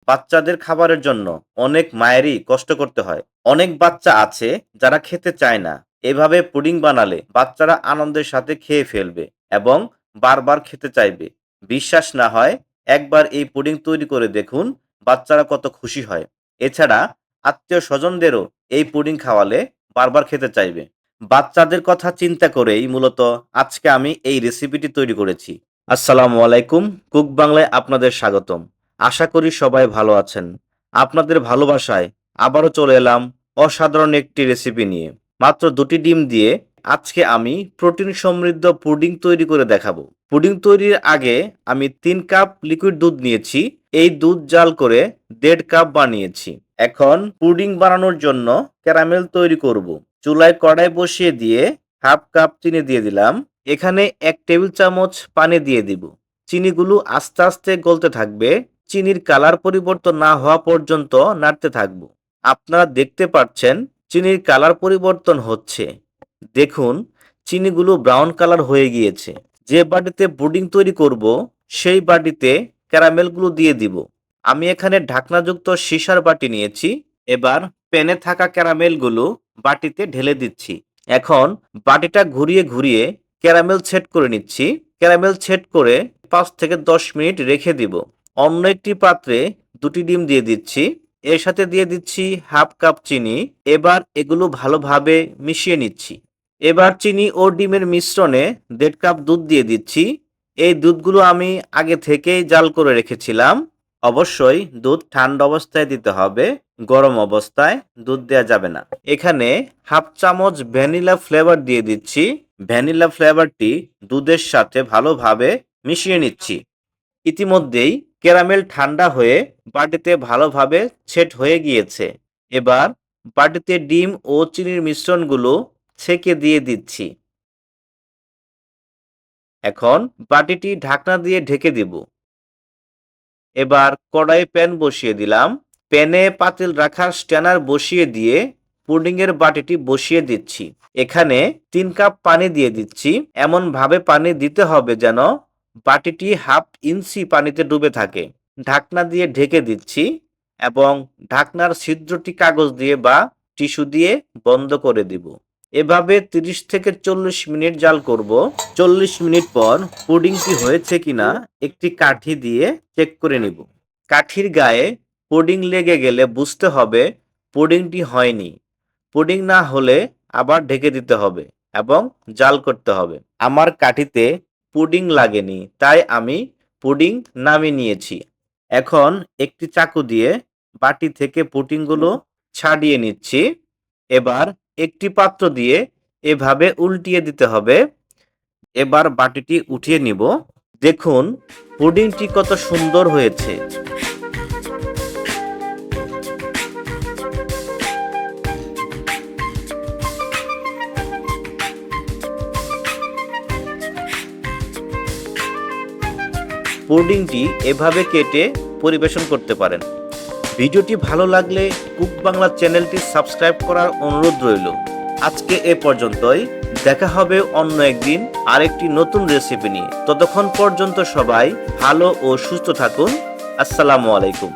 বাচ্চাদের খাবারের জন্য অনেক মায়েরই কষ্ট করতে হয়। অনেক বাচ্চা আছে যারা খেতে চায় না। এভাবে পুডিং বানালে বাচ্চারা আনন্দের সাথে খেয়ে ফেলবে এবং বারবার খেতে চাইবে। বিশ্বাস না হয় একবার এই পুডিং তৈরি করে দেখুন, বাচ্চারা কত খুশি হয়। এছাড়া আত্মীয়-স্বজনদেরও এই পুডিং খাওয়ালে বারবার খেতে চাইবে। বাচ্চাদের কথা চিন্তা করেই মূলত আজকে আমি এই রেসিপিটি তৈরি করেছি। আসসালামু আলাইকুম, কুক বাংলায় আপনাদের স্বাগতম। আশা করি সবাই ভালো আছেন। আপনাদের ভালোবাসায় আবারও চলে এলাম অসাধারণ একটি রেসিপি নিয়ে। মাত্র ২টি ডিম দিয়ে আজকে আমি প্রোটিন সমৃদ্ধ পুডিং তৈরি করে দেখাবো। পুডিং তৈরির আগে আমি ৩ কাপ লিকুইড দুধ নিয়েছি। এই দুধ জাল করে ১.৫ কাপ বানিয়েছি। এখন পুডিং বানানোর জন্য ক্যারামেল তৈরি করব। চুলায় কড়াই বসিয়ে দিয়ে ১/২ কাপ চিনি দিয়ে দিলাম। এখানে ১ টেবিল চামচ পানি দিয়ে দিব। চিনিগুলো আস্তে আস্তে গলতে থাকবে। চিনির কালার পরিবর্তন না হওয়া পর্যন্ত নাড়তে থাকবো। আপনারা দেখতে পাচ্ছেন চিনির কালার পরিবর্তন হচ্ছে। দেখুন চিনিগুলো ব্রাউন কালার হয়ে গিয়েছে। যে বাটিতে পুডিং তৈরি করব সেই বাটিতে ক্যারামেলগুলো দিয়ে দিব। আমি এখানে ঢাকনাযুক্ত সীসার বাটি নিয়েছি। এবার প্যানে থাকা ক্যারামেলগুলো বাটিতে ঢেলে দিচ্ছি। এখন বাটিটা ঘুরিয়ে ঘুরিয়ে ক্যারামেল সেট করে নিচ্ছি। ক্যারামেল সেট করে ৫ থেকে ১০ মিনিট রেখে দিব। অন্য একটি পাত্রে ২টি ডিম দিয়ে দিচ্ছি। এর সাথে দিয়ে দিচ্ছি ১/২ কাপ চিনি। এবার এগুলো ভালোভাবে মিশিয়ে নিচ্ছি। এবার চিনি ও ডিমের মিশ্রণে ১.৫ কাপ দুধ দিয়ে দিচ্ছি। এই দুধগুলো আমি আগে থেকেই জাল করে রেখেছিলাম। অবশ্যই দুধ ঠান্ডা অবস্থায় দিতে হবে, গরম অবস্থায় দুধ দেওয়া যাবে না। এখানে ১/২ চামচ ভ্যানিলা ফ্লেভার দিয়ে দিচ্ছি। ভ্যানিলা ফ্লেভারটি দুধের সাথে ভালোভাবে মিশিয়ে নিচ্ছি। ইতিমধ্যেই ক্যারামেল ঠান্ডা হয়ে বাটিতে ভালোভাবে সেট হয়ে গিয়েছে। এবার বাটিতে ডিম ও চিনির মিশ্রণগুলো ছেঁকে দিয়ে দিচ্ছি। এখন বাটিটি ঢাকনা দিয়ে ঢেকে দিব। এবার কড়াই প্যান বসিয়ে দিলাম। প্যানে পাতিল রাখার স্ট্যানার বসিয়ে দিয়ে পুডিংয়ের বাটিটি বসিয়ে দিচ্ছি। এখানে ৩ কাপ পানি দিয়ে দিচ্ছি। এমন ভাবে পানি দিতে হবে যেন বাটিটি ১/২ ইঞ্চি পানিতে ডুবে থাকে। ঢাকনা দিয়ে ঢেকে দিচ্ছি এবং ঢাকনার ছিদ্রটি কাগজ দিয়ে বা টিস্যু দিয়ে বন্ধ করে দিব। এভাবে ৩০ থেকে ৪০ মিনিট জাল করব। ৪০ মিনিট পর পুডিংটি হয়েছে কিনা একটি কাঠি দিয়ে চেক করে নিব। কাঠির গায়ে পুডিং লেগে গেলে বুঝতে হবে পুডিংটি হয়নি। পুডিং না হলে আবার ঢেকে দিতে হবে এবং জাল করতে হবে। আমার কাঠিতে পুডিং লাগেনি, তাই আমি পুডিং নামিয়ে নিয়েছি। এখন একটি চাকু দিয়ে বাটি থেকে পুডিংগুলো ছাড়িয়ে নিচ্ছি। এবার একটি পাত্র দিয়ে এভাবে উল্টিয়ে দিতে হবে। এবার বাটিটি উঠিয়ে নিব। দেখুন পুডিংটি কত সুন্দর হয়েছে। পুডিংটি এভাবে কেটে পরিবেশন করতে পারেন। ভিডিওটি ভালো লাগলে কুক বাংলা চ্যানেলটি সাবস্ক্রাইব করার অনুরোধ রইল। আজকে এ পর্যন্তই। দেখা হবে অন্য একদিন আরেকটি নতুন রেসিপি নিয়ে। ততক্ষণ পর্যন্ত সবাই ভালো ও সুস্থ থাকুন। আসসালামু আলাইকুম।